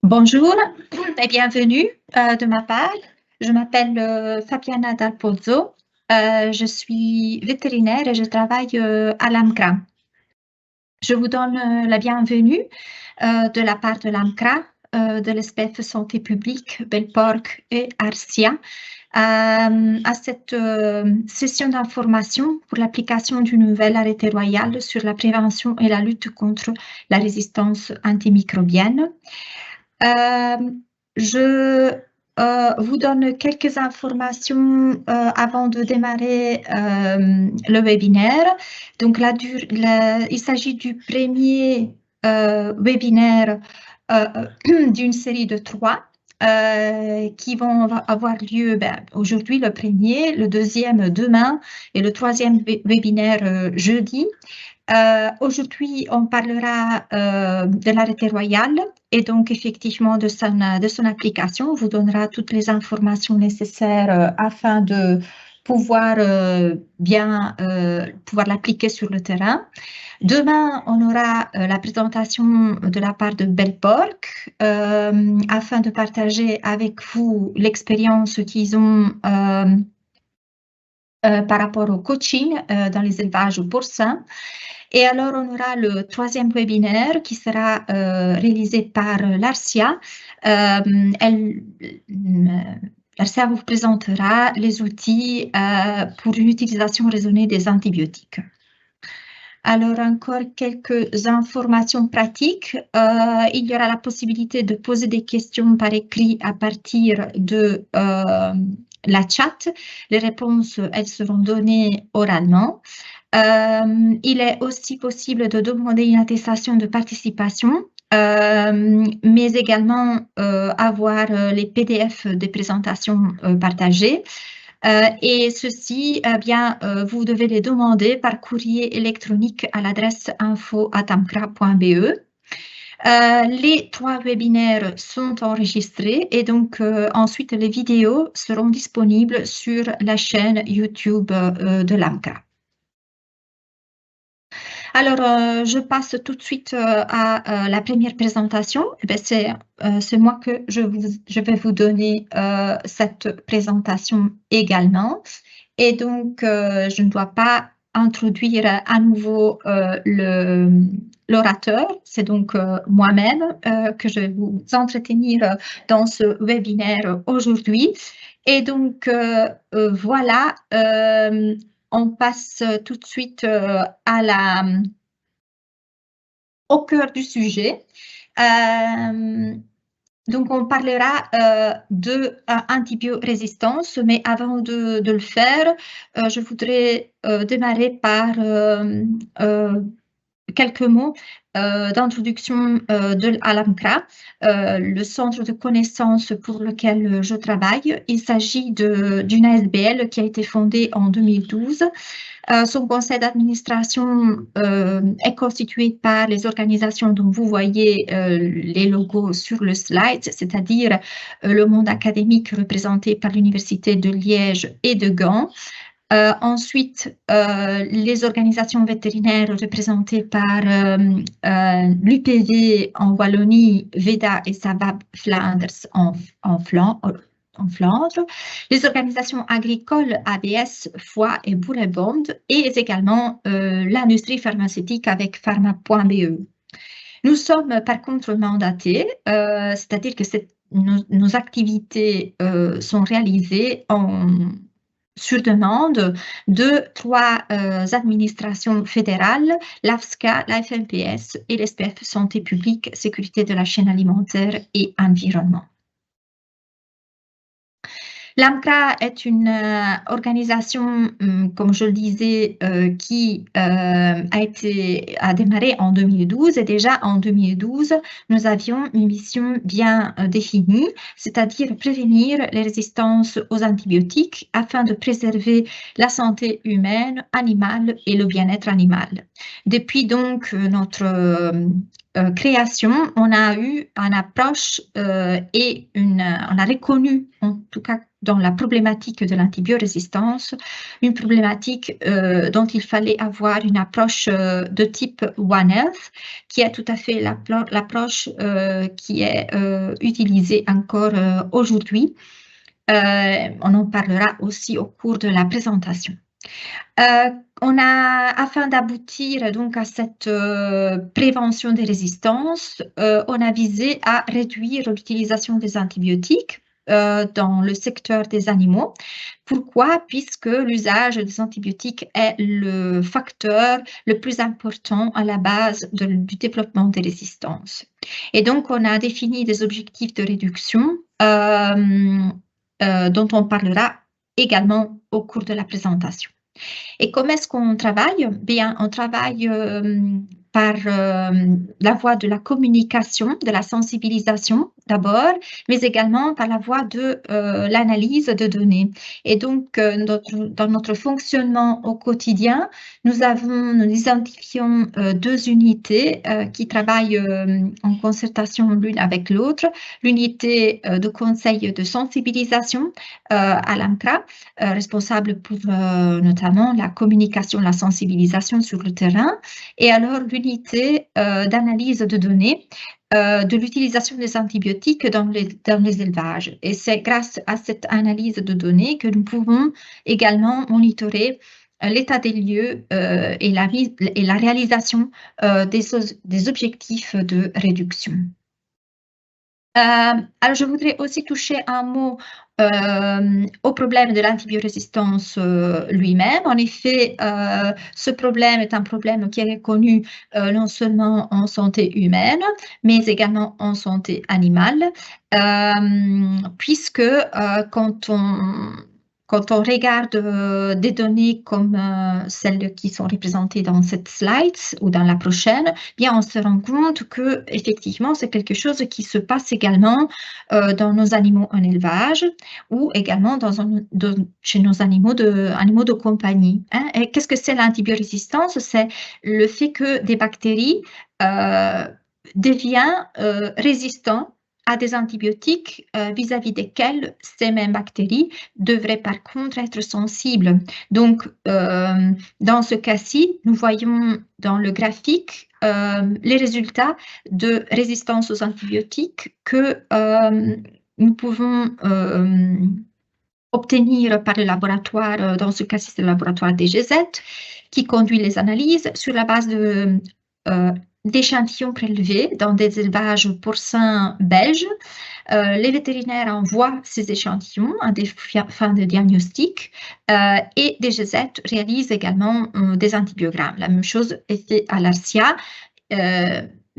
Bonjour et bienvenue de ma part. Je m'appelle Fabiana Dal Pozzo. Je suis vétérinaire et je travaille à l'AMCRA. Je vous donne la bienvenue de la part de l'AMCRA, de l'SPF Santé publique, Belporc et Arsia, à cette session d'information pour l'application du nouvel arrêté royal sur la prévention et la lutte contre la résistance antimicrobienne. Je vous donne quelques informations avant de démarrer le webinaire. Donc, il s'agit du premier webinaire d'une série de 3 qui vont avoir lieu aujourd'hui le premier, le deuxième demain et le troisième webinaire jeudi. Aujourd'hui, on parlera de l'arrêté royal et donc effectivement de son application. On vous donnera toutes les informations nécessaires afin de pouvoir pouvoir l'appliquer sur le terrain. Demain, on aura la présentation de la part de Belporc afin de partager avec vous l'expérience qu'ils ont par rapport au coaching dans les élevages porcins. Et alors, on aura le troisième webinaire qui sera réalisé par l'Arsia. L'Arsia vous présentera les outils pour une utilisation raisonnée des antibiotiques. Alors, encore quelques informations pratiques. Il y aura la possibilité de poser des questions par écrit à partir de la chat. Les réponses, elles seront données oralement. Il est aussi possible de demander une attestation de participation, mais également avoir les PDF des présentations partagées. Et ceci, vous devez les demander par courrier électronique à l'adresse info@amcra.be. Les 3 webinaires sont enregistrés et donc ensuite les vidéos seront disponibles sur la chaîne YouTube de l'AMCRA. Alors, je passe tout de suite à la première présentation. C'est moi que je vais vous donner cette présentation également. Et donc, je ne dois pas introduire à nouveau l'orateur. C'est donc moi-même que je vais vous entretenir dans ce webinaire aujourd'hui. Et donc, voilà. On passe tout de suite au cœur du sujet. Donc, on parlera de antibiorésistance, mais avant de le faire, je voudrais démarrer par quelques mots d'introduction à l'AMCRA, le centre de connaissances pour lequel je travaille. Il s'agit d'une ASBL qui a été fondée en 2012. Son conseil d'administration est constitué par les organisations dont vous voyez les logos sur le slide, c'est-à-dire le monde académique représenté par l'Université de Liège et de Gand. Ensuite, les organisations vétérinaires représentées par l'UPV en Wallonie, VEDA et SAVAB Flanders en Flandre, les organisations agricoles ABS, Foix et Boulebond et également l'industrie pharmaceutique avec pharma.be. Nous sommes par contre mandatés, c'est-à-dire que nos activités sont réalisées sur demande de 3 administrations fédérales, l'AFSCA, la FNPS et l'SPF Santé publique, Sécurité de la chaîne alimentaire et environnement. L'AMCRA est une organisation, comme je le disais, qui a démarré en 2012 et déjà en 2012, nous avions une mission bien définie, c'est-à-dire prévenir les résistances aux antibiotiques afin de préserver la santé humaine, animale et le bien-être animal. Depuis donc notre création, on a eu une approche et on a reconnu en tout cas dans la problématique de l'antibiorésistance, une problématique dont il fallait avoir une approche de type One Health, qui est tout à fait l'approche qui est utilisée encore aujourd'hui. On en parlera aussi au cours de la présentation. Afin d'aboutir donc à cette prévention des résistances, on a visé à réduire l'utilisation des antibiotiques dans le secteur des animaux. Pourquoi? Puisque l'usage des antibiotiques est le facteur le plus important à la base du développement des résistances. Et donc, on a défini des objectifs de réduction dont on parlera également au cours de la présentation. Et comment est-ce qu'on travaille? Bien, on travaille par la voie de la communication, de la sensibilisation d'abord, mais également par la voie de l'analyse de données. Et donc, dans notre fonctionnement au quotidien, nous identifions deux unités qui travaillent en concertation l'une avec l'autre. L'unité de conseil de sensibilisation à l'ANCRA, responsable pour notamment la communication, la sensibilisation sur le terrain, et alors l'unité d'analyse de données de l'utilisation des antibiotiques dans les élevages. Et c'est grâce à cette analyse de données que nous pouvons également monitorer l'état des lieux et la réalisation des objectifs de réduction. Alors, je voudrais aussi toucher un mot au problème de l'antibiorésistance lui-même. En effet, ce problème est un problème qui est reconnu non seulement en santé humaine, mais également en santé animale, puisque quand on regarde des données comme celles qui sont représentées dans cette slide ou dans la prochaine, bien on se rend compte que effectivement c'est quelque chose qui se passe également dans nos animaux en élevage ou également chez nos animaux de compagnie. Hein. Et qu'est-ce que c'est l'antibiorésistance? C'est le fait que des bactéries deviennent résistants à des antibiotiques vis-à-vis desquels ces mêmes bactéries devraient par contre être sensibles. Donc, dans ce cas-ci, nous voyons dans le graphique les résultats de résistance aux antibiotiques que nous pouvons obtenir par le laboratoire, dans ce cas-ci c'est le laboratoire DGZ, qui conduit les analyses sur la base d'échantillons prélevés dans des élevages porcins belges. Les vétérinaires envoient ces échantillons à des fins de diagnostic et DGZ réalise également des antibiogrammes. La même chose est faite à l'ARCIA,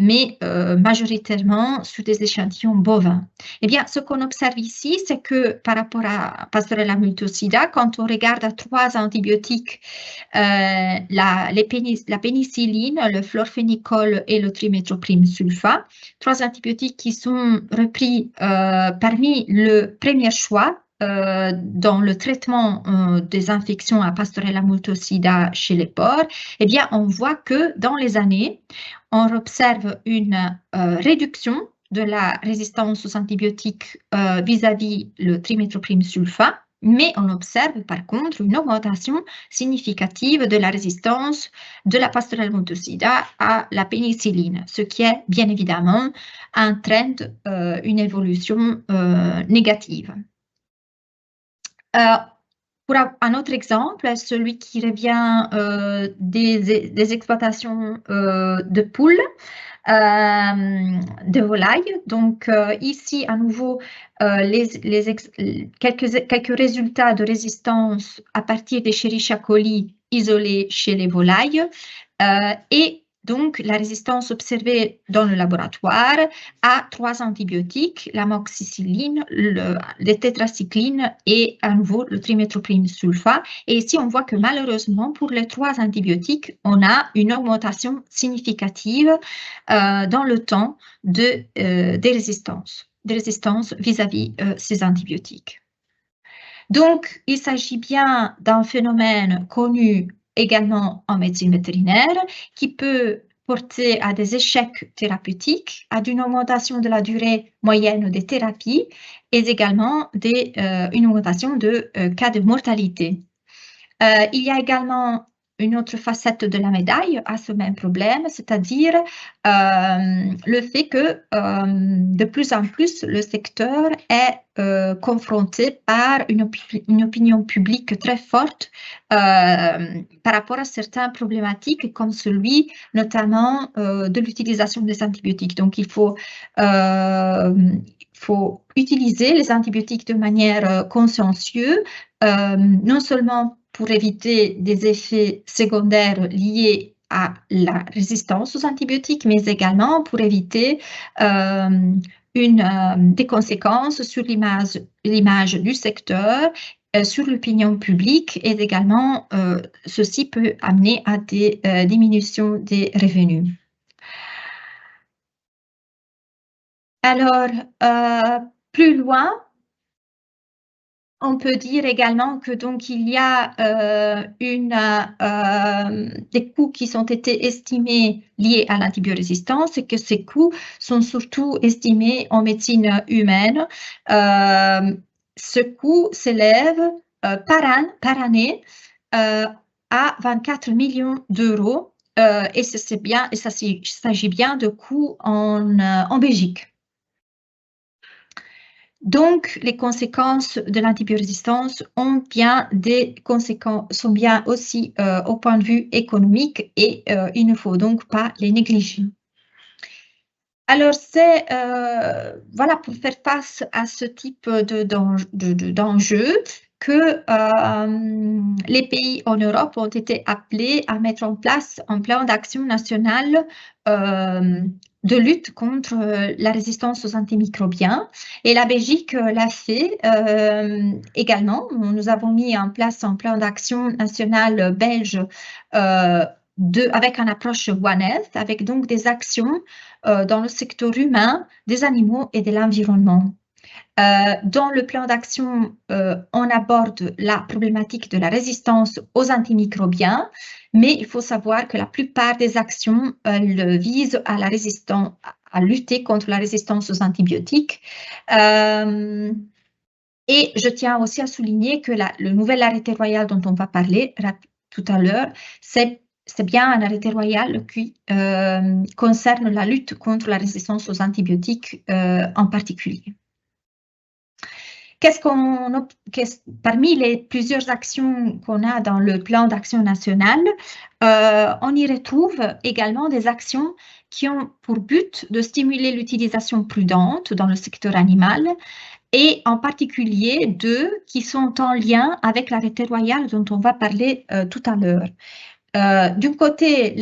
mais majoritairement sur des échantillons bovins. Eh bien, ce qu'on observe ici, c'est que par rapport à Pastorella multocida, quand on regarde à 3 antibiotiques, la pénicilline, le chlorphénicol et le triméthoprim sulfa, 3 antibiotiques qui sont repris parmi le premier choix dans le traitement des infections à Pastorella multocida chez les porcs, eh bien, on voit que dans les années, on observe une réduction de la résistance aux antibiotiques vis-à-vis le triméthoprim sulfa, mais on observe par contre une augmentation significative de la résistance de la Pastorella multocida à la pénicilline, ce qui est bien évidemment un trend, une évolution négative. Pour un autre exemple, celui qui revient des exploitations de poules, de volailles. Donc ici, à nouveau, quelques résultats de résistance à partir des Escherichia coli isolés chez les volailles et donc la résistance observée dans le laboratoire à 3 antibiotiques, l'amoxicilline, les tétracyclines et à nouveau le triméthoprim sulfa. Et ici, on voit que malheureusement, pour les 3 antibiotiques, on a une augmentation significative dans le temps des résistances vis-à-vis ces antibiotiques. Donc, il s'agit bien d'un phénomène connu également en médecine vétérinaire qui peut porter à des échecs thérapeutiques, à une augmentation de la durée moyenne des thérapies et également une augmentation de cas de mortalité. Il y a également une autre facette de la médaille à ce même problème, c'est-à-dire le fait que de plus en plus le secteur est confronté par une opinion publique très forte par rapport à certaines problématiques comme celui notamment de l'utilisation des antibiotiques. Donc il faut utiliser les antibiotiques de manière consciencieuse, non seulement pour éviter des effets secondaires liés à la résistance aux antibiotiques, mais également pour éviter des conséquences sur l'image du secteur, sur l'opinion publique et également ceci peut amener à des diminutions des revenus. Alors, plus loin, on peut dire également que donc il y a des coûts qui ont été estimés liés à l'antibiorésistance et que ces coûts sont surtout estimés en médecine humaine. Ce coût s'élève par année à 24 millions d'euros et c'est bien, et ça s'agit bien de coûts en Belgique. Donc, les conséquences de l'antibiorésistance sont bien aussi au point de vue économique et il ne faut donc pas les négliger. Alors, c'est voilà, pour faire face à ce type d'enjeux que les pays en Europe ont été appelés à mettre en place un plan d'action national de lutte contre la résistance aux antimicrobiens. Et la Belgique l'a fait également. Nous avons mis en place un plan d'action national belge avec une approche One Health, avec donc des actions dans le secteur humain, des animaux et de l'environnement. Dans le plan d'action, on aborde la problématique de la résistance aux antimicrobiens, mais il faut savoir que la plupart des actions visent à lutter contre la résistance aux antibiotiques. Et je tiens aussi à souligner que le nouvel arrêté royal dont on va parler tout à l'heure, c'est bien un arrêté royal qui concerne la lutte contre la résistance aux antibiotiques en particulier. Parmi les plusieurs actions qu'on a dans le plan d'action national, on y retrouve également des actions qui ont pour but de stimuler l'utilisation prudente dans le secteur animal et en particulier deux qui sont en lien avec l'arrêté royal dont on va parler tout à l'heure. D'un côté,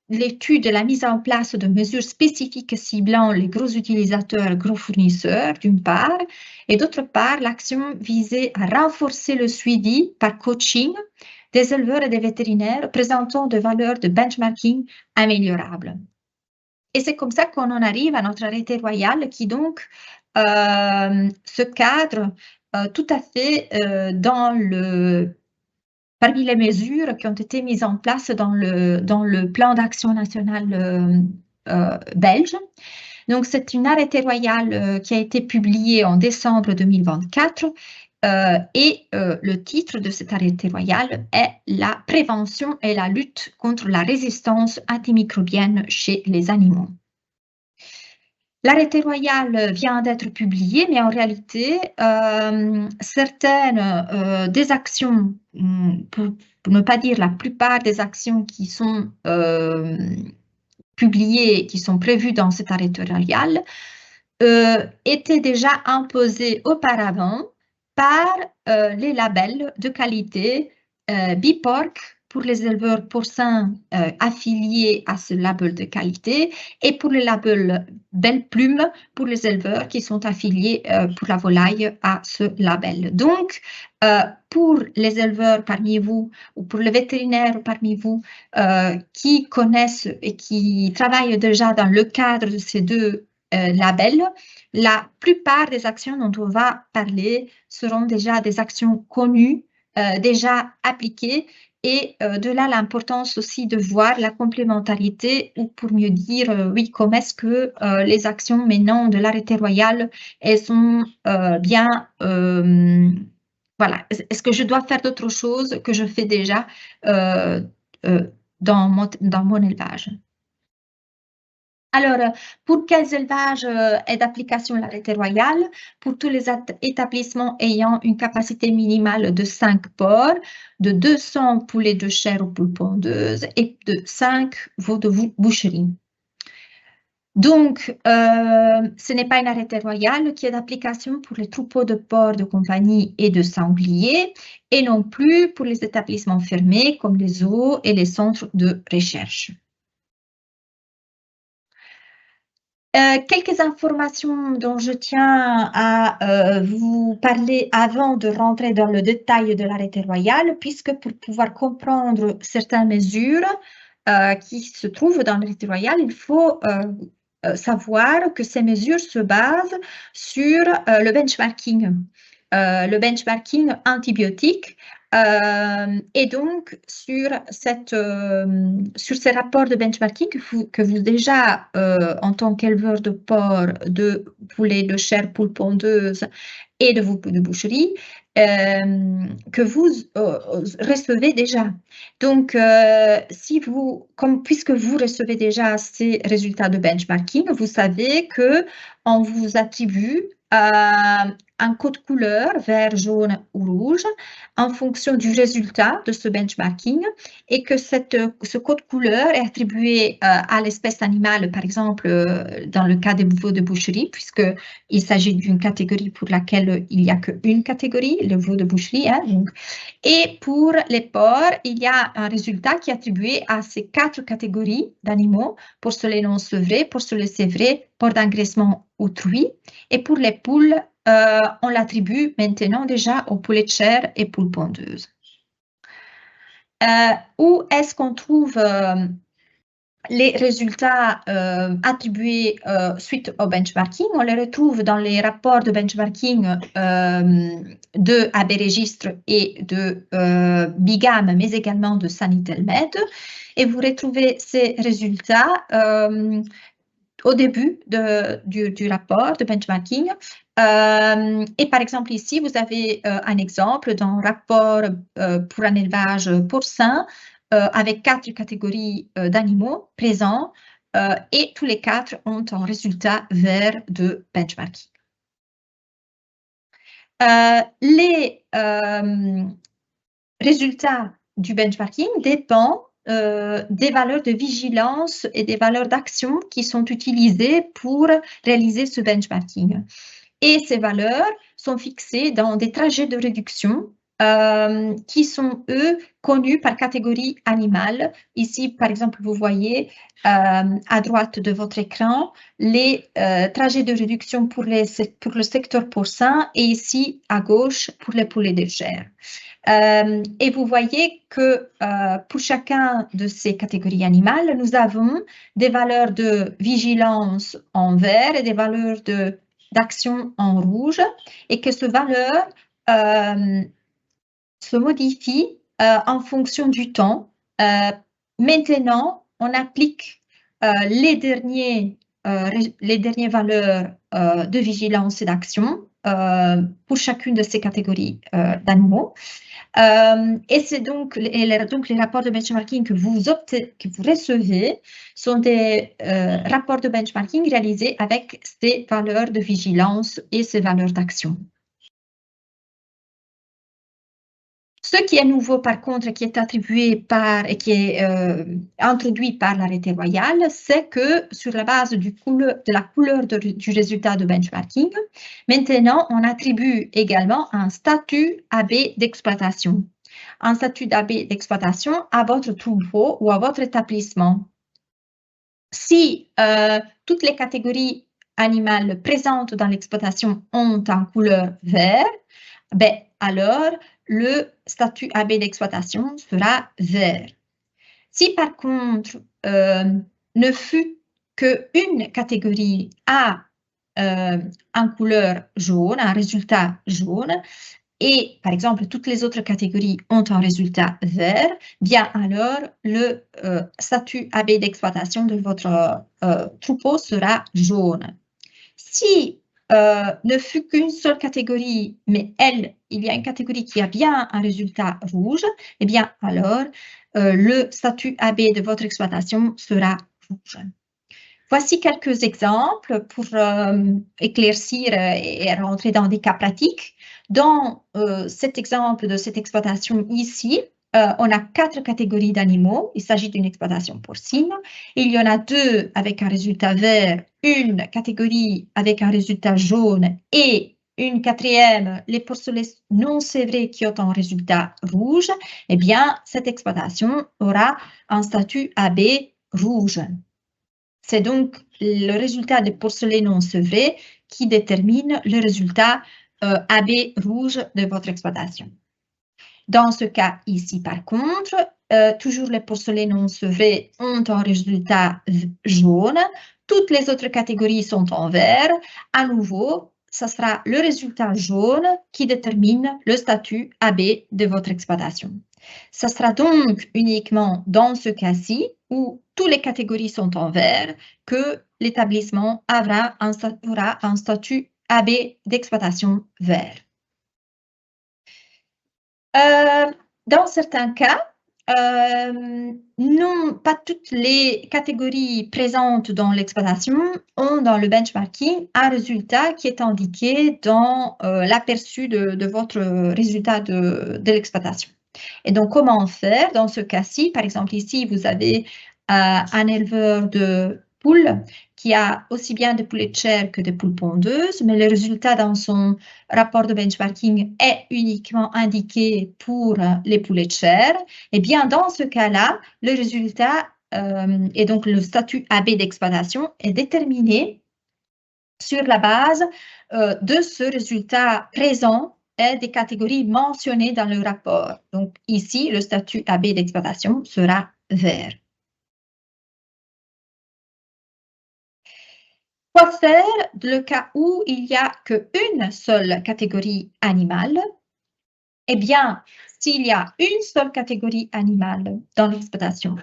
l'étude de la mise en place de mesures spécifiques ciblant les gros utilisateurs, gros fournisseurs, d'une part, et d'autre part, l'action visait à renforcer le suivi par coaching des éleveurs et des vétérinaires présentant des valeurs de benchmarking améliorables. Et c'est comme ça qu'on en arrive à notre arrêté royal qui donc se cadre tout à fait parmi les mesures qui ont été mises en place dans le plan d'action national belge. Donc, c'est une arrêté royal qui a été publié en décembre 2024 et le titre de cet arrêté royal est « La prévention et la lutte contre la résistance antimicrobienne chez les animaux ». L'arrêté royal vient d'être publié, mais en réalité, certaines des actions, pour ne pas dire la plupart des actions qui sont publiées, qui sont prévues dans cet arrêté royal, étaient déjà imposées auparavant par les labels de qualité BIPORC pour les éleveurs porcins affiliés à ce label de qualité et pour le label Belle Plume pour les éleveurs qui sont affiliés pour la volaille à ce label. Donc, pour les éleveurs parmi vous ou pour les vétérinaires parmi vous qui connaissent et qui travaillent déjà dans le cadre de ces deux labels, la plupart des actions dont on va parler seront déjà des actions connues, déjà appliquées et de là l'importance aussi de voir la complémentarité ou pour mieux dire, oui, comment est-ce que les actions maintenant de l'arrêté royal, elles sont bien, voilà, est-ce que je dois faire d'autres choses que je fais déjà dans mon élevage? Alors, pour quels élevages est d'application l'arrêté royal? Pour tous les établissements ayant une capacité minimale de 5 porcs, de 200 poulets de chair ou poules pondeuses et de 5 veaux de boucherie. Donc, ce n'est pas un arrêté royal qui est d'application pour les troupeaux de porcs de compagnie et de sangliers, et non plus pour les établissements fermés comme les zoos et les centres de recherche. Quelques informations dont je tiens à vous parler avant de rentrer dans le détail de l'arrêté royal, puisque pour pouvoir comprendre certaines mesures qui se trouvent dans l'arrêté royal, il faut savoir que ces mesures se basent sur le benchmarking antibiotique et donc sur ces rapports de benchmarking que vous déjà, en tant qu'éleveur de porc, de poulet de chair, poules pondeuses et de boucherie, que vous recevez déjà. Donc, puisque vous recevez déjà ces résultats de benchmarking, vous savez qu'on vous attribue un code couleur vert, jaune ou rouge en fonction du résultat de ce benchmarking et que ce code couleur est attribué à l'espèce animale, par exemple dans le cas des veaux de boucherie, puisqu'il s'agit d'une catégorie pour laquelle il n'y a qu'une catégorie, le veau de boucherie. Hein, donc. Et pour les porcs, il y a un résultat qui est attribué à ces 4 catégories d'animaux, porcelets non sevrés, porcelets sévrés, porcs d'engraissement autrui. Et pour les poules, on l'attribue maintenant déjà aux poulets de chair et poules pondeuses. Où est-ce qu'on trouve les résultats attribués suite au benchmarking? On les retrouve dans les rapports de benchmarking de AB Registre et de BIGAM, mais également de Sanitel-Med. Et vous retrouvez ces résultats au début du rapport de benchmarking. Et par exemple, ici, vous avez un exemple d'un rapport pour un élevage porcin avec 4 catégories d'animaux présents et tous les 4 ont un résultat vert de benchmarking. Les résultats du benchmarking dépendent des valeurs de vigilance et des valeurs d'action qui sont utilisées pour réaliser ce benchmarking. Et ces valeurs sont fixées dans des trajets de réduction qui sont, eux, connus par catégorie animale. Ici, par exemple, vous voyez à droite de votre écran les trajets de réduction pour le secteur porcin et ici, à gauche, pour les poulets de chair. Et vous voyez que pour chacun de ces catégories animales, nous avons des valeurs de vigilance en vert et des valeurs d'action en rouge et que ces valeurs se modifient en fonction du temps. Maintenant, on applique les dernières valeurs de vigilance et d'action pour chacune de ces catégories d'animaux. Et c'est donc les rapports de benchmarking que vous recevez sont des rapports de benchmarking réalisés avec ces valeurs de vigilance et ces valeurs d'action. Ce qui est nouveau, par contre, qui est attribué et qui est introduit par l'arrêté royal, c'est que sur la base de la couleur du résultat de benchmarking, maintenant, on attribue également un statut AB d'exploitation. Un statut d'AB d'exploitation à votre troupeau ou à votre établissement. Si toutes les catégories animales présentes dans l'exploitation ont en couleur vert, ben, alors le statut AB d'exploitation sera vert. Si par contre, ne fut qu'une catégorie a en couleur jaune, un résultat jaune, et par exemple toutes les autres catégories ont un résultat vert, bien alors le statut AB d'exploitation de votre troupeau sera jaune. Si ne fut qu'une seule catégorie, mais il y a une catégorie qui a bien un résultat rouge, eh bien alors le statut AB de votre exploitation sera rouge. Voici quelques exemples pour éclaircir et rentrer dans des cas pratiques. Dans cet exemple de cette exploitation ici, on a 4 catégories d'animaux. Il s'agit d'une exploitation porcine. Il y en a 2 avec un résultat vert, une catégorie avec un résultat jaune et une quatrième, les porcelets non sévrés qui ont un résultat rouge. Eh bien, cette exploitation aura un statut AB rouge. C'est donc le résultat des porcelets non sevrés qui détermine le résultat AB rouge de votre exploitation. Dans ce cas ici, par contre, toujours les porcelets non sevrés ont un résultat jaune. Toutes les autres catégories sont en vert. À nouveau, ce sera le résultat jaune qui détermine le statut AB de votre exploitation. Ce sera donc uniquement dans ce cas-ci où toutes les catégories sont en vert que l'établissement aura un statut AB d'exploitation vert. Dans certains cas, non, pas toutes les catégories présentes dans l'exploitation ont dans le benchmarking un résultat qui est indiqué dans l'aperçu de votre résultat de l'exploitation. Et donc, comment faire dans ce cas-ci? Par exemple, ici, vous avez un éleveur de poules qui a aussi bien des poulets de chair que des poules pondeuses, mais le résultat dans son rapport de benchmarking est uniquement indiqué pour les poulets de chair. Et bien, dans ce cas-là, le résultat et donc le statut AB d'exploitation est déterminé sur la base de ce résultat présent et des catégories mentionnées dans le rapport. Donc ici, le statut AB d'exploitation sera vert. Quoi faire dans le cas où il n'y a qu'une seule catégorie animale? Eh bien, s'il y a une seule catégorie animale dans l'exploitation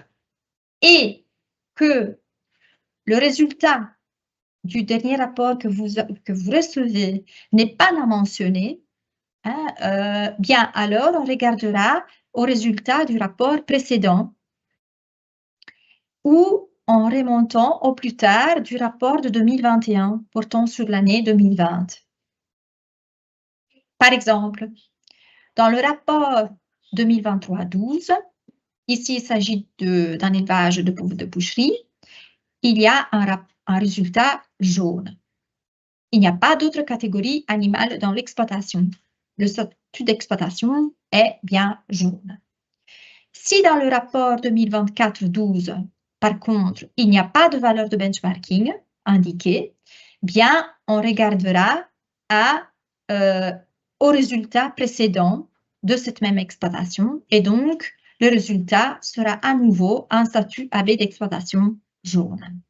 et que le résultat du dernier rapport que vous recevez n'est pas mentionné, hein, bien alors on regardera au résultat du rapport précédent ou en remontant au plus tard du rapport de 2021 portant sur l'année 2020. Par exemple, dans le rapport 2023-12, ici il s'agit d'un élevage de boucherie, il y a un résultat jaune. Il n'y a pas d'autre catégorie animale dans l'exploitation. Le statut d'exploitation est bien jaune. Si dans le rapport 2024-12, par contre, il n'y a pas de valeur de benchmarking indiquée, bien, on regardera au résultat précédent de cette même exploitation et donc le résultat sera à nouveau un statut AB d'exploitation jaune.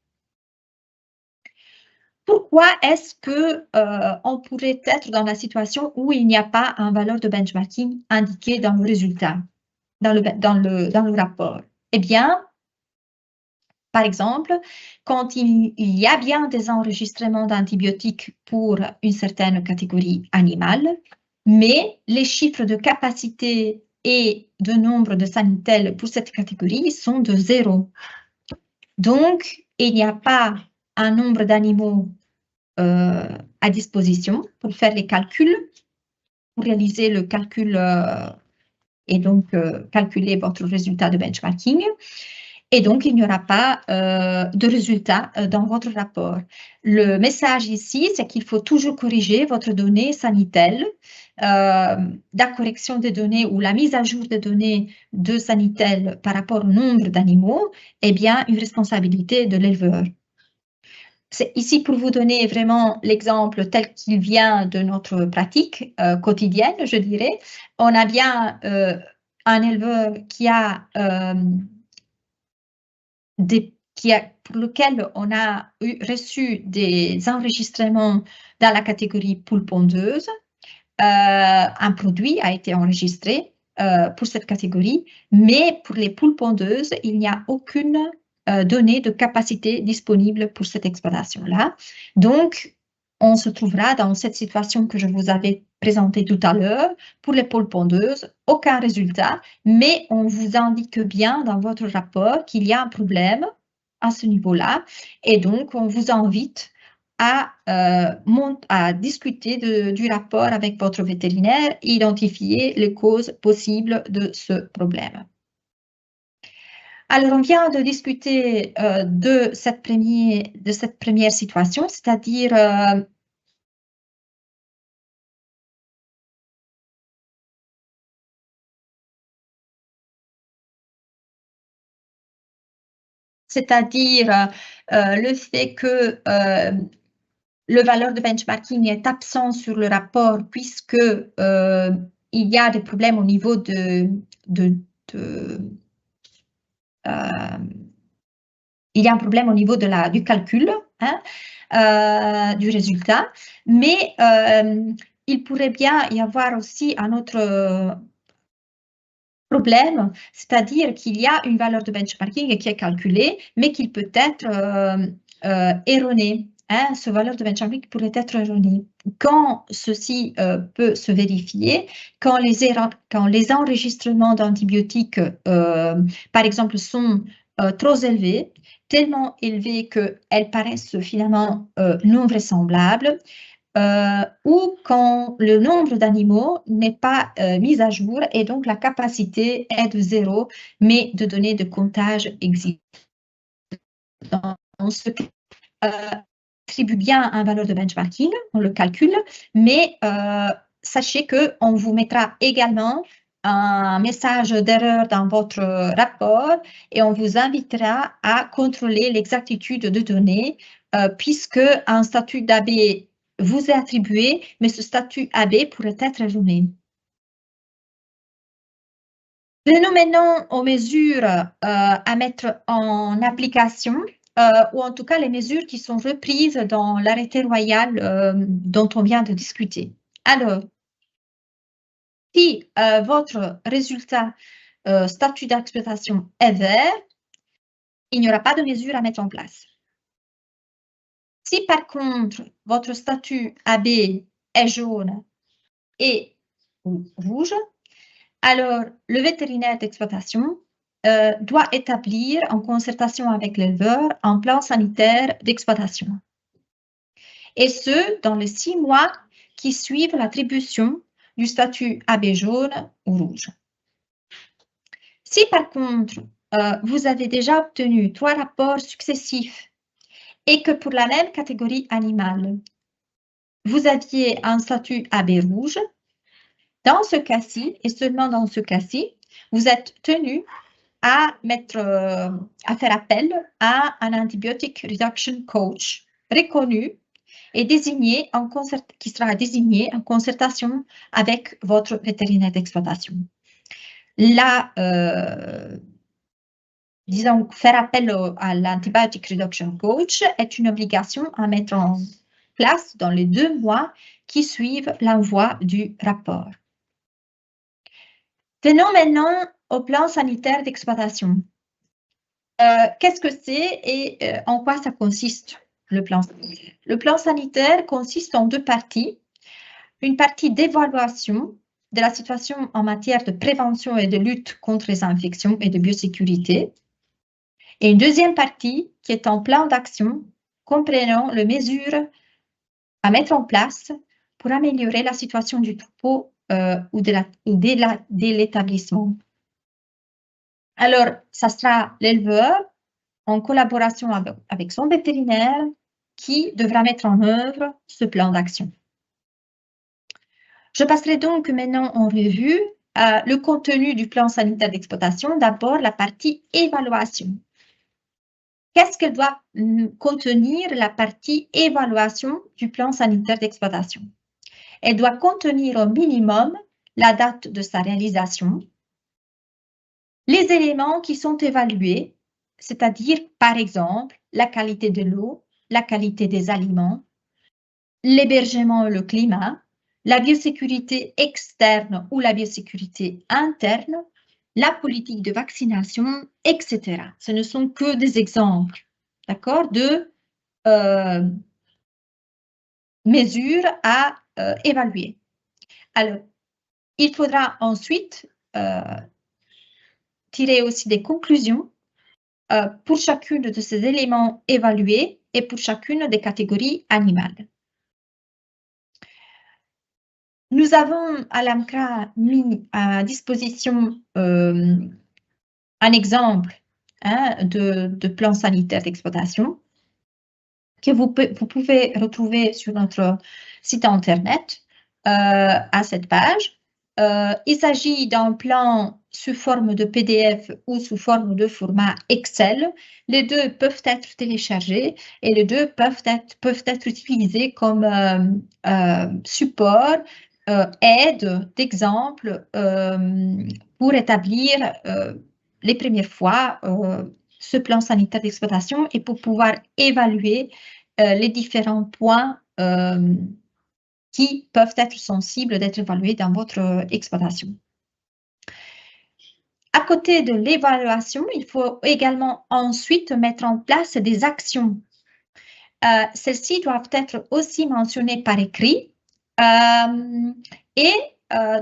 Pourquoi est-ce qu'on pourrait être dans la situation où il n'y a pas une valeur de benchmarking indiquée dans le résultat, dans le rapport? Eh bien, par exemple, quand il y a bien des enregistrements d'antibiotiques pour une certaine catégorie animale, mais les chiffres de capacité et de nombre de sanitelles pour cette catégorie sont de 0. Donc, il n'y a pas un nombre d'animaux à disposition pour faire les calculs, pour réaliser le calcul et donc calculer votre résultat de benchmarking. Et donc, il n'y aura pas de résultat dans votre rapport. Le message ici, c'est qu'il faut toujours corriger votre donnée sanitaire. La correction des données ou la mise à jour des données de sanitaire par rapport au nombre d'animaux est bien une responsabilité de l'éleveur. C'est ici pour vous donner vraiment l'exemple tel qu'il vient de notre pratique quotidienne, je dirais. On a bien un éleveur pour lequel on a reçu des enregistrements dans la catégorie poule pondeuse. un produit a été enregistré pour cette catégorie, mais pour les poules pondeuses, il n'y a aucune donnée de capacité disponible pour cette exploitation-là. Donc, on se trouvera dans cette situation que je vous avais présentée tout à l'heure. Pour les poules pondeuses, aucun résultat, mais on vous indique bien dans votre rapport qu'il y a un problème à ce niveau-là, et donc on vous invite à discuter du rapport avec votre vétérinaire et identifier les causes possibles de ce problème. Alors, on vient de discuter de cette première situation, c'est-à-dire le fait que le valeur de benchmarking est absent sur le rapport puisque il y a des problèmes au niveau il y a un problème au niveau du calcul, hein, du résultat, mais il pourrait bien y avoir aussi un autre problème, c'est-à-dire qu'il y a une valeur de benchmarking qui est calculée, mais qui peut être erronée. Hein, ce valeur de benchmarking pourrait être erronée. Quand ceci peut se vérifier, quand les enregistrements d'antibiotiques, par exemple, sont trop élevés, tellement élevés qu'elles paraissent finalement non vraisemblables, ou quand le nombre d'animaux n'est pas mis à jour et donc la capacité est de 0, mais de données de comptage existent. Dans ce cas, attribue bien un valeur de benchmarking, on le calcule, mais sachez qu'on vous mettra également un message d'erreur dans votre rapport et on vous invitera à contrôler l'exactitude de données puisque un statut d'AB vous est attribué, mais ce statut AB pourrait être erroné. Venons maintenant aux mesures à mettre en application, ou en tout cas les mesures qui sont reprises dans l'arrêté royal dont on vient de discuter. Alors, si votre résultat statut d'exploitation est vert, il n'y aura pas de mesure à mettre en place. Si par contre, votre statut AB est jaune et rouge, alors le vétérinaire d'exploitation doit établir, en concertation avec l'éleveur, un plan sanitaire d'exploitation. Et ce, dans les 6 mois qui suivent l'attribution du statut AB jaune ou rouge. Si par contre, vous avez déjà obtenu 3 rapports successifs et que pour la même catégorie animale, vous aviez un statut AB rouge, dans ce cas-ci, et seulement dans ce cas-ci, vous êtes tenu à faire appel à un antibiotic reduction coach reconnu et qui sera désigné en concertation avec votre vétérinaire d'exploitation. Là, disons, faire appel à l'antibiotic reduction coach est une obligation à mettre en place dans les 2 mois qui suivent l'envoi du rapport. Venons maintenant au plan sanitaire d'exploitation. Qu'est-ce que c'est et en quoi ça consiste, le plan sanitaire? Le plan sanitaire consiste en 2 parties. Une partie d'évaluation de la situation en matière de prévention et de lutte contre les infections et de biosécurité. Et une deuxième partie qui est en plan d'action comprenant les mesures à mettre en place pour améliorer la situation du troupeau ou de l'établissement. Alors, ça sera l'éleveur, en collaboration avec son vétérinaire, qui devra mettre en œuvre ce plan d'action. Je passerai donc maintenant en revue le contenu du plan sanitaire d'exploitation. D'abord, la partie évaluation. Qu'est-ce que doit contenir la partie évaluation du plan sanitaire d'exploitation? Elle doit contenir au minimum la date de sa réalisation, les éléments qui sont évalués, c'est-à-dire, par exemple, la qualité de l'eau, la qualité des aliments, l'hébergement et le climat, la biosécurité externe ou la biosécurité interne, la politique de vaccination, etc. Ce ne sont que des exemples, d'accord, de mesures à évaluer. Alors, il faudra ensuite tirer aussi des conclusions pour chacune de ces éléments évalués et pour chacune des catégories animales. Nous avons à l'AMCRA mis à disposition un exemple de plan sanitaire d'exploitation que vous pouvez retrouver sur notre site internet à cette page. Il s'agit d'un plan sous forme de PDF ou sous forme de format Excel. Les deux peuvent être téléchargés et les deux peuvent être utilisés comme support, aide d'exemple pour établir les premières fois ce plan sanitaire d'exploitation et pour pouvoir évaluer les différents points qui peuvent être sensibles d'être évalués dans votre exploitation. À côté de l'évaluation, il faut également ensuite mettre en place des actions. Celles-ci doivent être aussi mentionnées par écrit et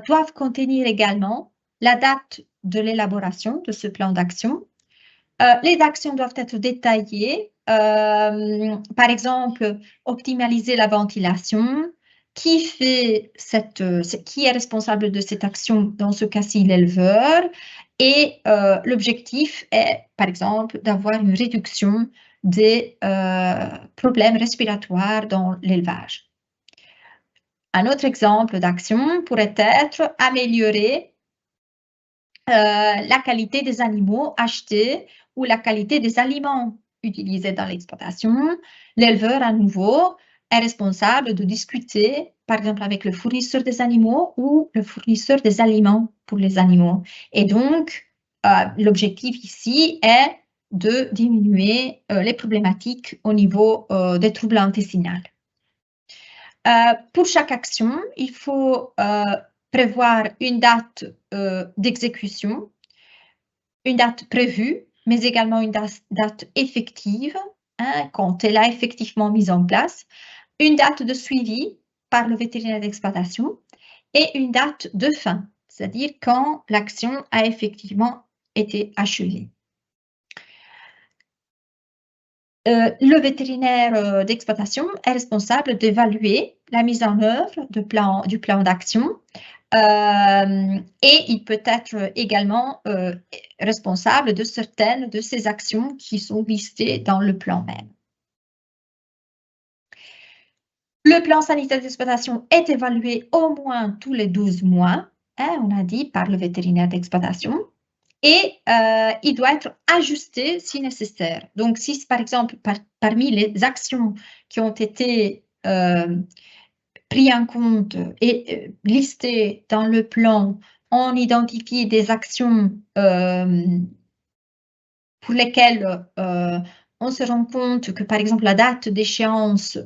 doivent contenir également la date de l'élaboration de ce plan d'action. Les actions doivent être détaillées, par exemple, optimaliser la ventilation, qui est responsable de cette action, dans ce cas-ci l'éleveur, et l'objectif est, par exemple, d'avoir une réduction des problèmes respiratoires dans l'élevage. Un autre exemple d'action pourrait être améliorer la qualité des animaux achetés ou la qualité des aliments utilisés dans l'exploitation. L'éleveur, à nouveau, est responsable de discuter, par exemple, avec le fournisseur des animaux ou le fournisseur des aliments pour les animaux. Et donc, l'objectif ici est de diminuer les problématiques au niveau des troubles intestinaux. Pour chaque action, il faut prévoir une date d'exécution, une date prévue, mais également une date effective, quand elle a effectivement mise en place, une date de suivi par le vétérinaire d'exploitation et une date de fin, c'est-à-dire quand l'action a effectivement été achevée. Le vétérinaire d'exploitation est responsable d'évaluer la mise en œuvre du plan d'action et il peut être également responsable de certaines de ces actions qui sont listées dans le plan même. Le plan sanitaire d'exploitation est évalué au moins tous les 12 mois, on a dit, par le vétérinaire d'exploitation. Et il doit être ajusté si nécessaire. Donc, si par exemple, parmi les actions qui ont été prises en compte et listées dans le plan, on identifie des actions pour lesquelles on se rend compte que, par exemple, la date d'échéance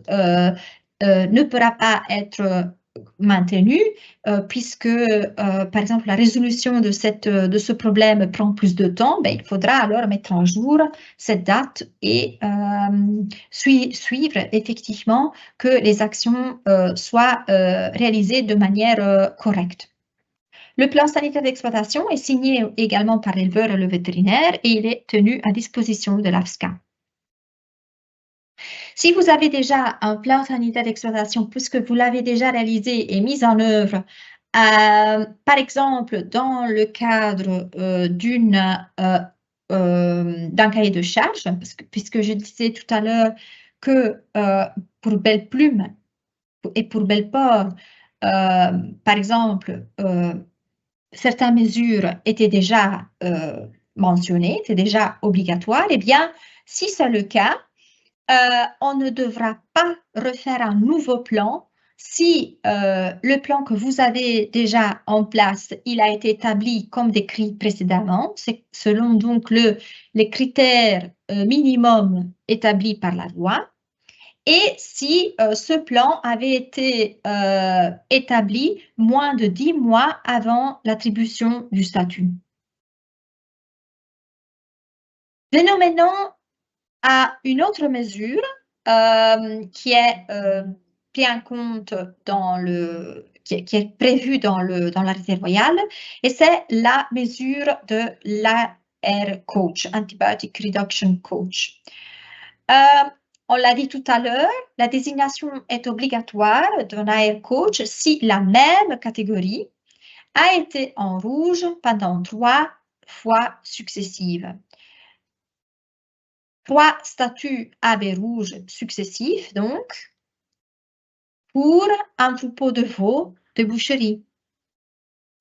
ne pourra pas être maintenue, puisque, par exemple, la résolution de ce problème prend plus de temps, il faudra alors mettre en jour cette date et suivre effectivement que les actions soient réalisées de manière correcte. Le plan sanitaire d'exploitation est signé également par l'éleveur et le vétérinaire et il est tenu à disposition de l'AFSCA. Si vous avez déjà un plan sanitaire d'exploitation, puisque vous l'avez déjà réalisé et mis en œuvre, par exemple, dans le cadre d'un cahier de charges, puisque je disais tout à l'heure que pour Belle-Plume et pour Belleport, par exemple, certaines mesures étaient déjà mentionnées, étaient déjà obligatoires, eh bien, si c'est le cas, on ne devra pas refaire un nouveau plan si le plan que vous avez déjà en place, il a été établi comme décrit précédemment, c'est selon donc les critères minimums établis par la loi. et si ce plan avait été établi moins de 10 mois avant l'attribution du statut. Venons maintenant à une autre mesure qui est prise en compte qui est prévue dans l'arrêté royal, et c'est la mesure de l'AR coach, Antibiotic Reduction Coach. On l'a dit tout à l'heure, la désignation est obligatoire d'un AR coach si la même catégorie a été en rouge pendant 3 fois successives. 3 statuts AB rouges successifs, donc, pour un troupeau de veaux de boucherie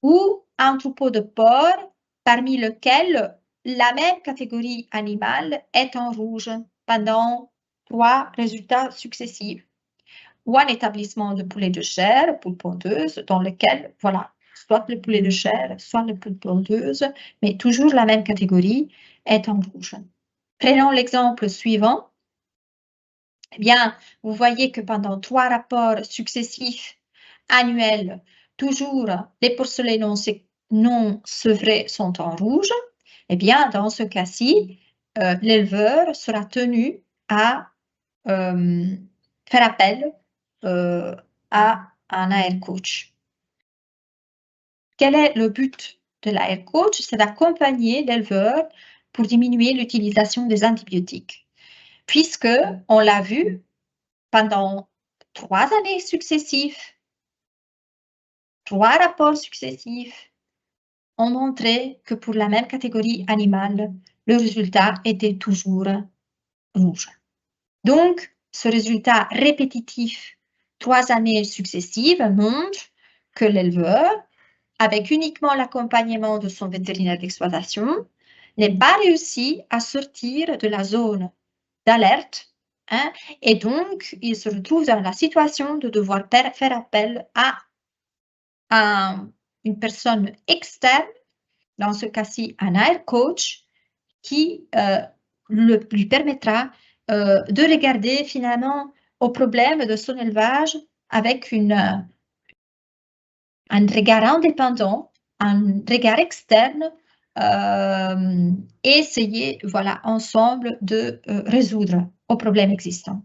ou un troupeau de porcs parmi lesquels la même catégorie animale est en rouge pendant 3 résultats successifs, ou un établissement de poulet de chair, poule pondeuse, dans lequel, voilà, soit le poulet de chair, soit le poule pondeuse, mais toujours la même catégorie est en rouge. Prenons l'exemple suivant. Eh bien, vous voyez que pendant 3 rapports successifs annuels, toujours les porcelets non sevrés sont en rouge. Eh bien, dans ce cas-ci, l'éleveur sera tenu à faire appel à un AR coach. Quel est le but de l'AR coach? C'est d'accompagner l'éleveur pour diminuer l'utilisation des antibiotiques. Puisque, on l'a vu, pendant 3 années successives, 3 rapports successifs ont montré que pour la même catégorie animale, le résultat était toujours rouge. Donc, ce résultat répétitif 3 années successives montre que l'éleveur, avec uniquement l'accompagnement de son vétérinaire d'exploitation, n'est pas réussi à sortir de la zone d'alerte, hein, et donc il se retrouve dans la situation de devoir faire appel à une personne externe, dans ce cas-ci un AR coach, qui lui permettra de regarder finalement au problème de son élevage avec un regard indépendant, un regard externe, et essayer, voilà, ensemble de résoudre aux problèmes existants.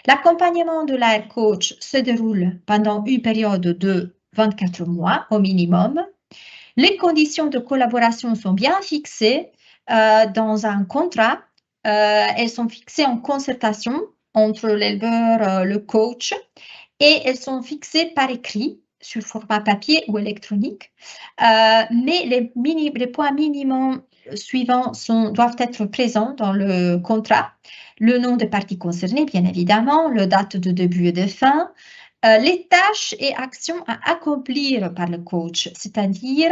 L'accompagnement de l'AR coach se déroule pendant une période de 24 mois au minimum. Les conditions de collaboration sont bien fixées dans un contrat. Elles sont fixées en concertation entre l'éleveur, le coach, et elles sont fixées par écrit sur format papier ou électronique. Mais les points minimums suivants doivent être présents dans le contrat. Le nom des parties concernées, bien évidemment, la date de début et de fin, les tâches et actions à accomplir par le coach, c'est-à-dire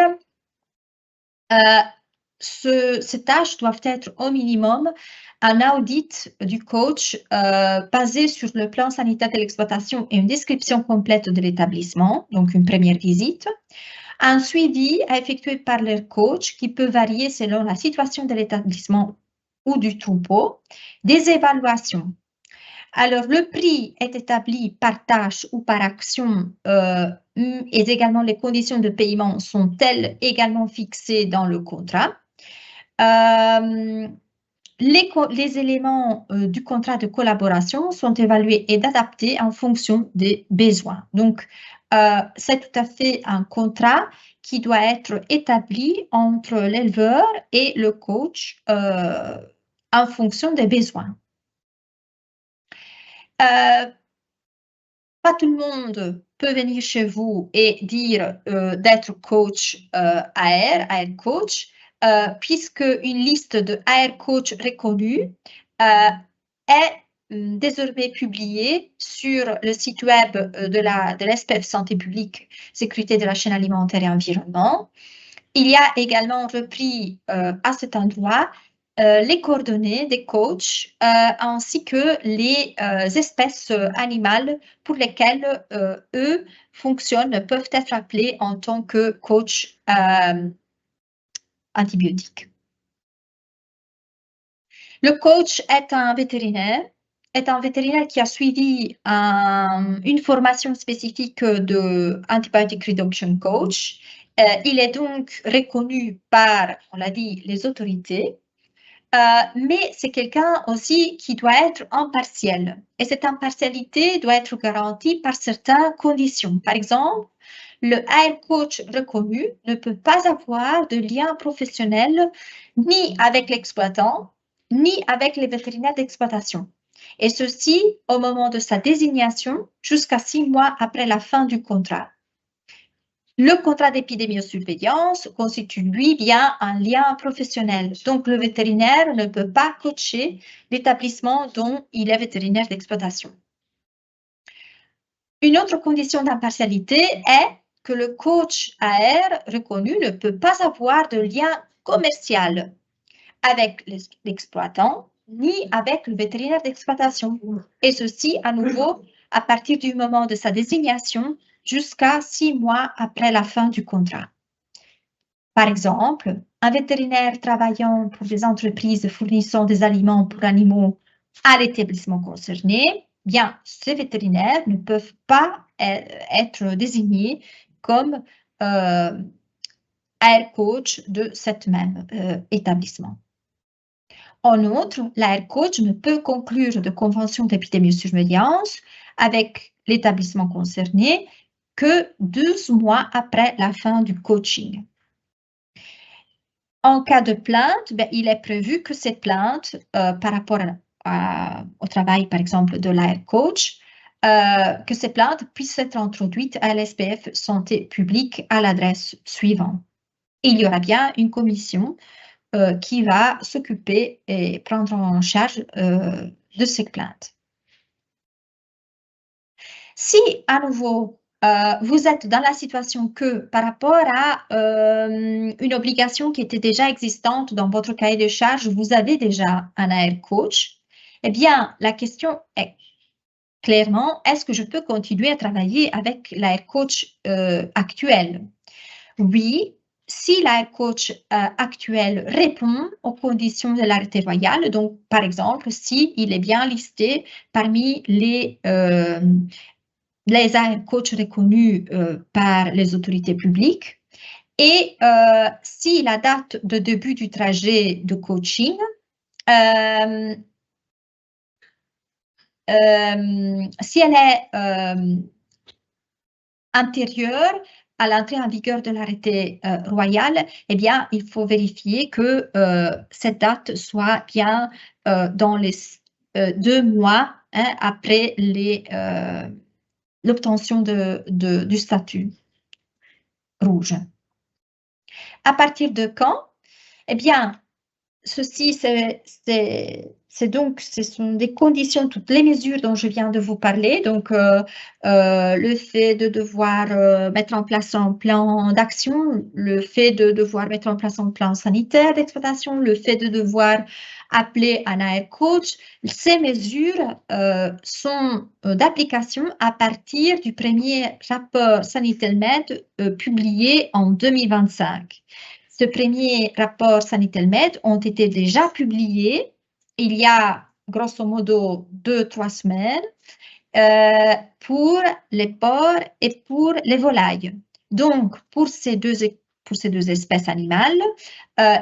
ces tâches doivent être au minimum un audit du coach basé sur le plan sanitaire de l'exploitation et une description complète de l'établissement, donc une première visite. Un suivi à effectuer par le coach qui peut varier selon la situation de l'établissement ou du troupeau. Des évaluations. Alors, le prix est établi par tâche ou par action et également les conditions de paiement sont-elles également fixées dans le contrat. Les éléments du contrat de collaboration sont évalués et adaptés en fonction des besoins. Donc, c'est tout à fait un contrat qui doit être établi entre l'éleveur et le coach en fonction des besoins. Pas tout le monde peut venir chez vous et dire d'être coach AR coach, puisque une liste de AR coach reconnus est désormais publiée sur le site web de l'SPF Santé publique, Sécurité de la chaîne alimentaire et environnement. Il y a également repris à cet endroit les coordonnées des coachs ainsi que les espèces animales pour lesquelles eux peuvent être appelés en tant que coach antibiotique. Le coach est un vétérinaire est un vétérinaire qui a suivi une formation spécifique de Antibiotic Reduction Coach. Il est donc reconnu par, on l'a dit, les autorités. Mais c'est quelqu'un aussi qui doit être impartial. Et cette impartialité doit être garantie par certaines conditions. Par exemple, le AR coach reconnu ne peut pas avoir de lien professionnel ni avec l'exploitant, ni avec les vétérinaires d'exploitation. Et ceci au moment de sa désignation jusqu'à 6 mois après la fin du contrat. Le contrat d'épidémiosurveillance constitue, lui, bien un lien professionnel. Donc, le vétérinaire ne peut pas coacher l'établissement dont il est vétérinaire d'exploitation. Une autre condition d'impartialité est que le coach AR reconnu ne peut pas avoir de lien commercial avec l'exploitant ni avec le vétérinaire d'exploitation. Et ceci, à nouveau, à partir du moment de sa désignation jusqu'à 6 mois après la fin du contrat. Par exemple, un vétérinaire travaillant pour des entreprises fournissant des aliments pour animaux à l'établissement concerné, bien, ces vétérinaires ne peuvent pas être désignés comme AR coach de cet même établissement. En outre, l'AR coach ne peut conclure de convention d'épidémiosurveillance avec l'établissement concerné que 12 mois après la fin du coaching. En cas de plainte, il est prévu que cette plainte, par rapport au travail, par exemple, de l'AR coach, que ces plaintes puissent être introduites à l'SPF Santé publique à l'adresse suivante. Il y aura bien une commission qui va s'occuper et prendre en charge de ces plaintes. Si, à nouveau, vous êtes dans la situation que par rapport à une obligation qui était déjà existante dans votre cahier de charges, vous avez déjà un AR coach, eh bien, la question est clairement, est-ce que je peux continuer à travailler avec l'AR coach actuel? Oui, si l'AR coach actuel répond aux conditions de l'arrêté royal, donc par exemple, s'il est bien listé parmi les AR coachs reconnus par les autorités publiques, et si la date de début du trajet de coaching si elle est antérieure à l'entrée en vigueur de l'arrêté royal, eh bien, il faut vérifier que cette date soit bien dans les 2 mois après l'obtention du statut rouge. À partir de quand? Eh bien, ceci, ce sont des conditions, toutes les mesures dont je viens de vous parler. Donc, le fait de devoir mettre en place un plan d'action, le fait de devoir mettre en place un plan sanitaire d'exploitation, le fait de devoir appeler un AR coach, ces mesures sont d'application à partir du premier rapport Sanitelmed publié en 2025. Ce premier rapport Sanitelmed ont été déjà publiés il y a grosso modo 2-3 semaines pour les porcs et pour les volailles. Donc, pour ces deux espèces animales,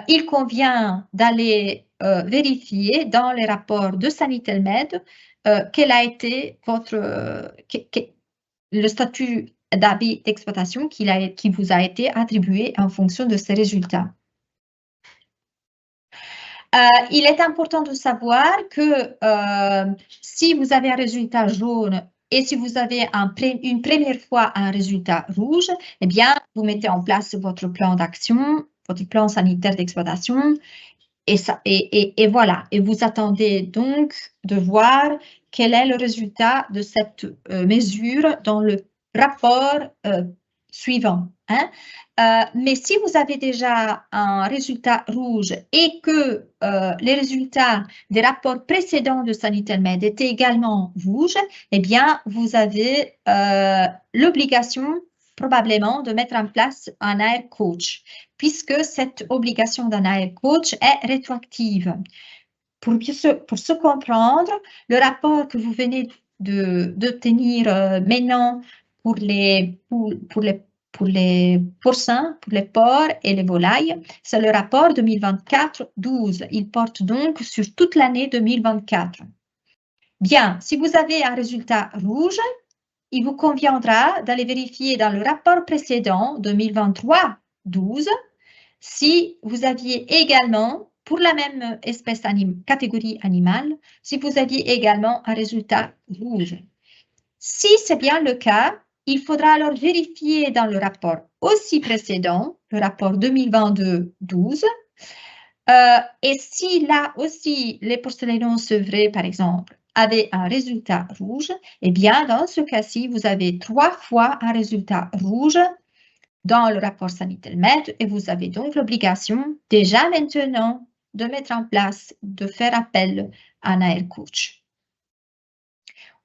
il convient d'aller vérifier dans les rapports de Sanitelmed quel a été le statut d'habit d'exploitation qui vous a été attribué en fonction de ces résultats. Il est important de savoir que si vous avez un résultat jaune et si vous avez une première fois un résultat rouge, eh bien, vous mettez en place votre plan d'action, votre plan sanitaire d'exploitation, et voilà. Et vous attendez donc de voir quel est le résultat de cette mesure dans le rapport suivant. Mais si vous avez déjà un résultat rouge et que les résultats des rapports précédents de Sanitelmed étaient également rouges, eh bien, vous avez l'obligation probablement de mettre en place un AR coach, puisque cette obligation d'un AR coach est rétroactive. pour se comprendre, le rapport que vous venez d'obtenir maintenant pour les porcins, pour les porcs et les volailles, c'est le rapport 2024-12. Il porte donc sur toute l'année 2024. Bien, si vous avez un résultat rouge, il vous conviendra d'aller vérifier dans le rapport précédent 2023-12 si vous aviez également, pour la même espèce catégorie animale, si vous aviez également un résultat rouge. Si c'est bien le cas, il faudra alors vérifier dans le rapport aussi précédent, le rapport 2022-12, et si là aussi les porcelets non sevrés, par exemple, avaient un résultat rouge, eh bien, dans ce cas-ci, vous avez 3 fois un résultat rouge dans le rapport Sanitel-Med et vous avez donc l'obligation déjà maintenant de mettre en place, de faire appel à un AR coach.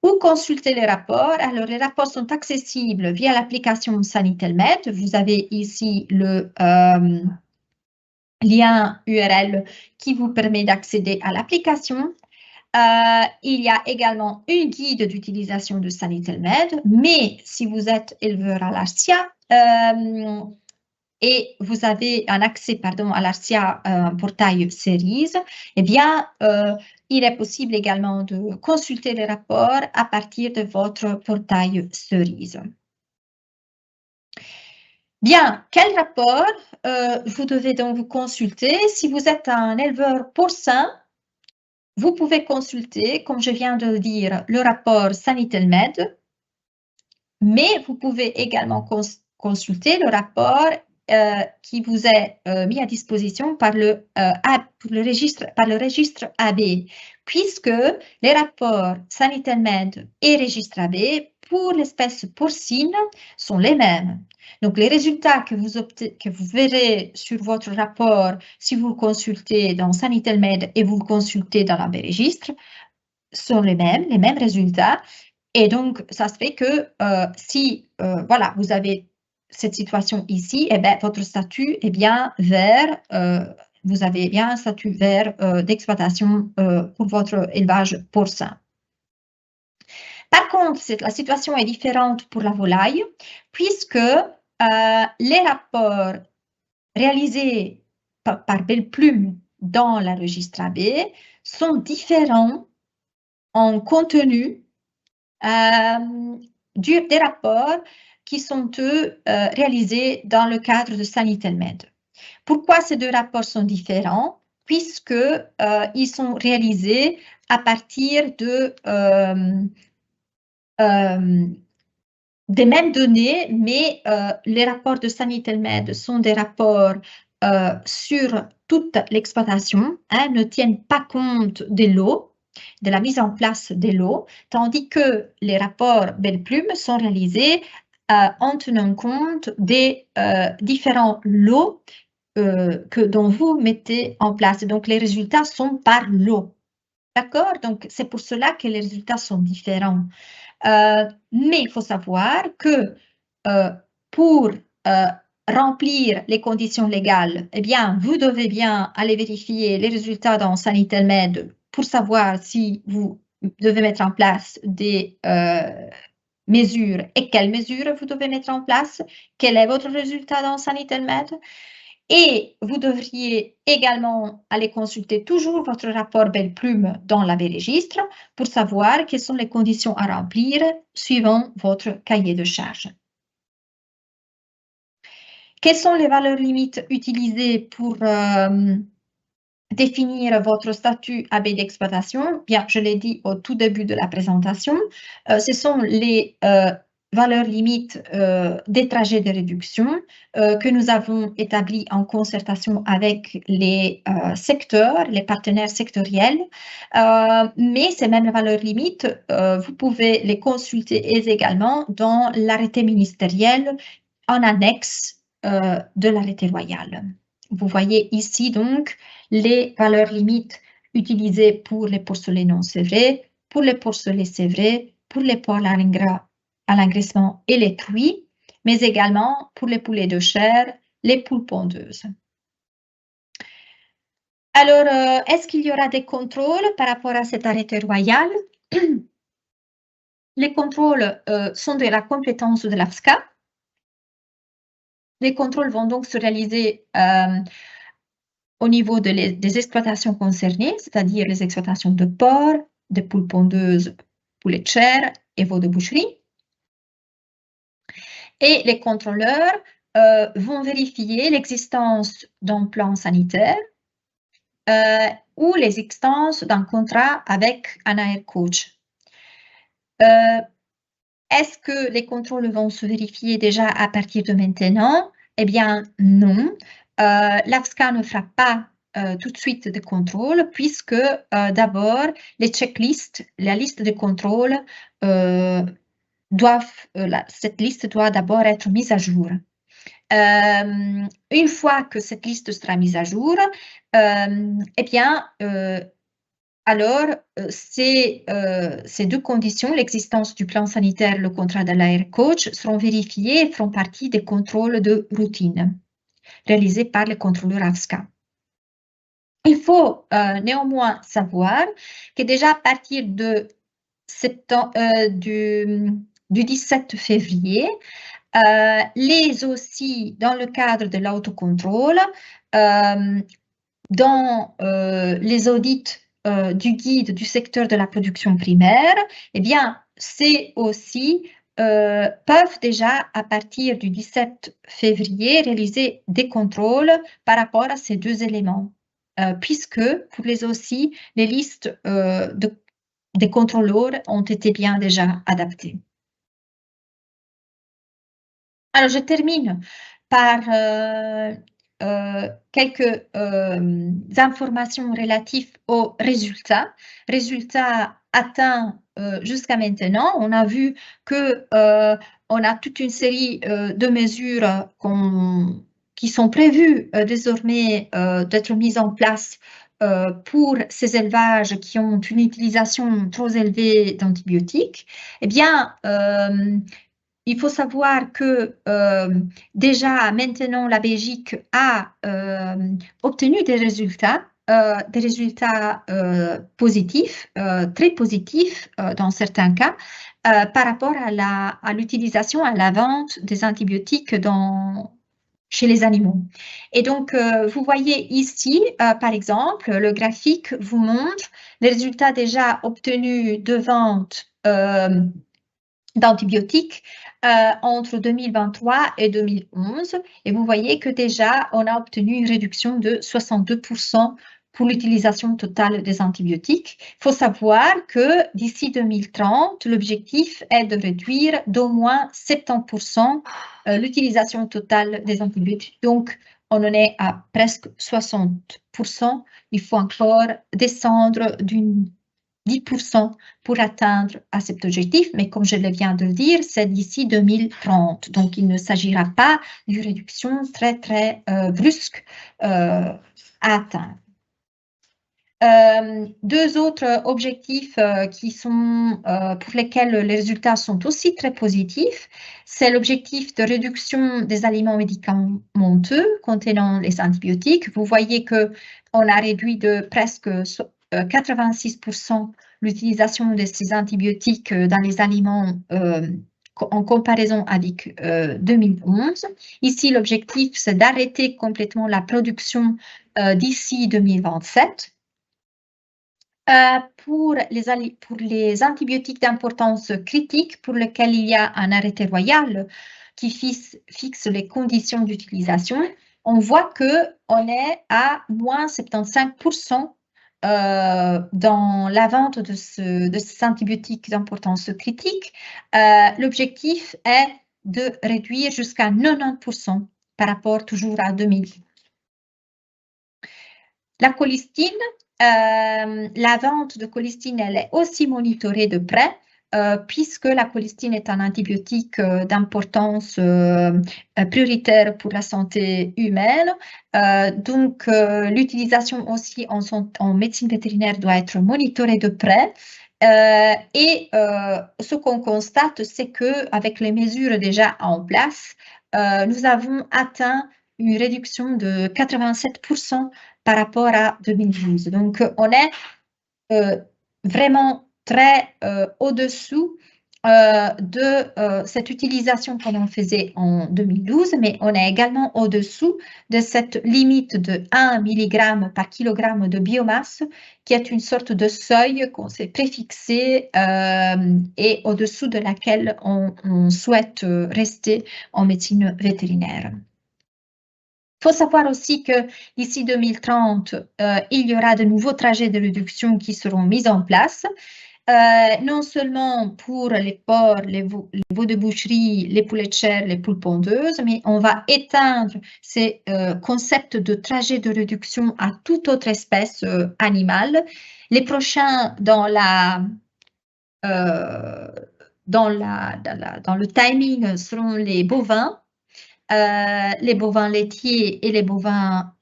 Ou consulter les rapports. Alors, les rapports sont accessibles via l'application Sanitel-Med. Vous avez ici le lien URL qui vous permet d'accéder à l'application. Il y a également une guide d'utilisation de Sanitel-Med, mais si vous êtes éleveur à l'Arcia et vous avez un accès à l'Arcia portail Cerise, eh bien, il est possible également de consulter les rapports à partir de votre portail Cerise. Bien, quel rapport vous devez donc consulter? Si vous êtes un éleveur porcin, vous pouvez consulter, comme je viens de le dire, le rapport Sanitel-Med, mais vous pouvez également consulter le rapport qui vous est mis à disposition par le registre AB, puisque les rapports Sanitel-Med et registre AB pour l'espèce porcine sont les mêmes. Donc, les résultats que vous verrez sur votre rapport, si vous le consultez dans Sanitel-Med et vous le consultez dans l'AB registre, sont les mêmes résultats. Et donc, ça se fait que si voilà, vous avez cette situation ici, eh bien, votre statut est bien vert, vous avez bien un statut vert d'exploitation pour votre élevage porcin. Par contre, la situation est différente pour la volaille, puisque les rapports réalisés par Belle-Plume dans la registre AB sont différents en contenu des rapports qui sont, eux, réalisés dans le cadre de Sanitel-Med. Pourquoi ces deux rapports sont différents? Puisqu'ils sont réalisés à partir des mêmes données, mais les rapports de Sanitel-Med sont des rapports sur toute l'exploitation, ne tiennent pas compte des lots, de la mise en place des lots, tandis que les rapports Belle-Plume sont réalisés en tenant compte des différents lots dont vous mettez en place. Donc, les résultats sont par lot. D'accord? Donc, c'est pour cela que les résultats sont différents. Mais il faut savoir que pour remplir les conditions légales, eh bien, vous devez bien aller vérifier les résultats dans Sanitel-Med pour savoir si vous devez mettre en place des mesures et quelles mesures vous devez mettre en place, quel est votre résultat dans Sanitel-Med. Et vous devriez également aller consulter toujours votre rapport Belle-Plume dans l'AB registre pour savoir quelles sont les conditions à remplir suivant votre cahier de charge. Quelles sont les valeurs limites utilisées pour définir votre statut AB d'exploitation? Bien, je l'ai dit au tout début de la présentation, ce sont les valeurs limites des trajets de réduction que nous avons établis en concertation avec les secteurs, les partenaires sectoriels. Mais ces mêmes valeurs limites, vous pouvez les consulter également dans l'arrêté ministériel en annexe de l'arrêté royal. Vous voyez ici donc les valeurs limites utilisées pour les porcelets non sévrés, pour les porcelets sévrés, pour les poils à l'engraissement et les truies, mais également pour les poulets de chair, les poules pondeuses. Alors, est-ce qu'il y aura des contrôles par rapport à cet arrêté royal? Les contrôles sont de la compétence de l'AFSCA. Les contrôles vont donc se réaliser au niveau des exploitations concernées, c'est-à-dire les exploitations de porcs, de poules pondeuses, poulets de chair et veaux de boucherie. Et les contrôleurs vont vérifier l'existence d'un plan sanitaire ou l'existence d'un contrat avec un air coach. Est-ce que les contrôles vont se vérifier déjà à partir de maintenant? Eh bien, non. L'AFSCA ne fera pas tout de suite de contrôle puisque d'abord, les checklists, la liste de contrôles, cette liste doit d'abord être mise à jour. Une fois que cette liste sera mise à jour, eh bien, alors, ces deux conditions, l'existence du plan sanitaire, le contrat de l'AR coach, seront vérifiées et feront partie des contrôles de routine réalisés par les contrôleurs AFSCA. Il faut néanmoins savoir que déjà à partir du 17 février, les OSI, dans le cadre de l'autocontrôle, dans les audits du guide du secteur de la production primaire, eh bien, c'est aussi peuvent déjà, à partir du 17 février, réaliser des contrôles par rapport à ces deux éléments, puisque pour les OSI, les listes des contrôleurs ont été bien déjà adaptées. Alors, je termine par quelques informations relatives aux résultats. Résultats atteints jusqu'à maintenant. On a vu que on a toute une série de mesures qui sont prévues désormais d'être mises en place pour ces élevages qui ont une utilisation trop élevée d'antibiotiques. Eh bien, il faut savoir que déjà maintenant la Belgique a obtenu des résultats positifs, très positifs dans certains cas, par rapport à l'utilisation, à la vente des antibiotiques chez les animaux. Et donc, vous voyez ici, par exemple, le graphique vous montre les résultats déjà obtenus de vente d'antibiotiques entre 2023 et 2011. Et vous voyez que déjà, on a obtenu une réduction de 62% pour l'utilisation totale des antibiotiques. Il faut savoir que d'ici 2030, l'objectif est de réduire d'au moins 70% l'utilisation totale des antibiotiques. Donc, on en est à presque 60%. Il faut encore descendre d'une 10% pour atteindre à cet objectif, mais comme je viens de le dire, c'est d'ici 2030. Donc, il ne s'agira pas d'une réduction très, très brusque à atteindre. Deux autres objectifs pour lesquels les résultats sont aussi très positifs, c'est l'objectif de réduction des aliments médicamenteux contenant les antibiotiques. Vous voyez qu'on a réduit de presque 86% l'utilisation de ces antibiotiques dans les aliments en comparaison avec 2011. Ici, l'objectif, c'est d'arrêter complètement la production d'ici 2027. Pour les antibiotiques d'importance critique pour lesquels il y a un arrêté royal qui fixe les conditions d'utilisation, on voit qu'on est à moins 75% dans la vente de ces antibiotiques d'importance critique. L'objectif est de réduire jusqu'à 90% par rapport toujours à 2000. La colistine, la vente de colistine, elle est aussi monitorée de près, puisque la colistine est un antibiotique d'importance prioritaire pour la santé humaine. Donc, l'utilisation aussi en médecine vétérinaire doit être monitorée de près. Et ce qu'on constate, c'est qu'avec les mesures déjà en place, nous avons atteint une réduction de 87% par rapport à 2012. Donc, on est vraiment très au-dessous de cette utilisation qu'on en faisait en 2012, mais on est également au-dessous de cette limite de 1 mg par kilogramme de biomasse, qui est une sorte de seuil qu'on s'est préfixé et au-dessous de laquelle on souhaite rester en médecine vétérinaire. Il faut savoir aussi que d'ici 2030, il y aura de nouveaux trajets de réduction qui seront mis en place. Non seulement pour les porcs, les veaux de boucherie, les poulets de chair, les poules pondeuses, mais on va éteindre ces concepts de trajet de réduction à toute autre espèce animale. Les prochains dans le timing seront les bovins laitiers et les bovins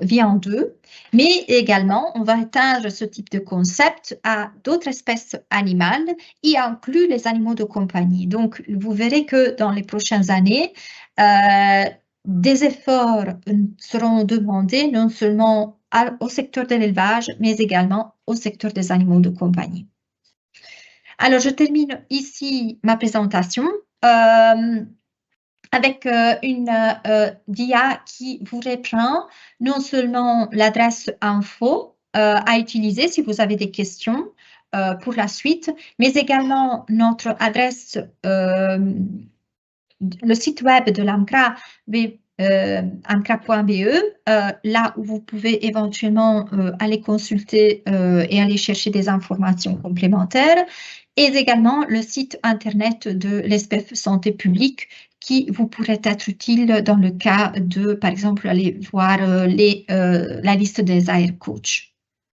viandeux, mais également on va étendre ce type de concept à d'autres espèces animales, y inclus les animaux de compagnie. Donc, vous verrez que dans les prochaines années, des efforts seront demandés non seulement au secteur de l'élevage, mais également au secteur des animaux de compagnie. Alors, je termine ici ma présentation. Avec une dia qui vous reprend non seulement l'adresse info à utiliser si vous avez des questions pour la suite, mais également notre adresse, le site web de l'AMCRA, amcra.be, là où vous pouvez éventuellement aller consulter et aller chercher des informations complémentaires, et également le site internet de l'SPF Santé publique qui vous pourrait être utile dans le cas de, par exemple, aller voir la liste des AR coach.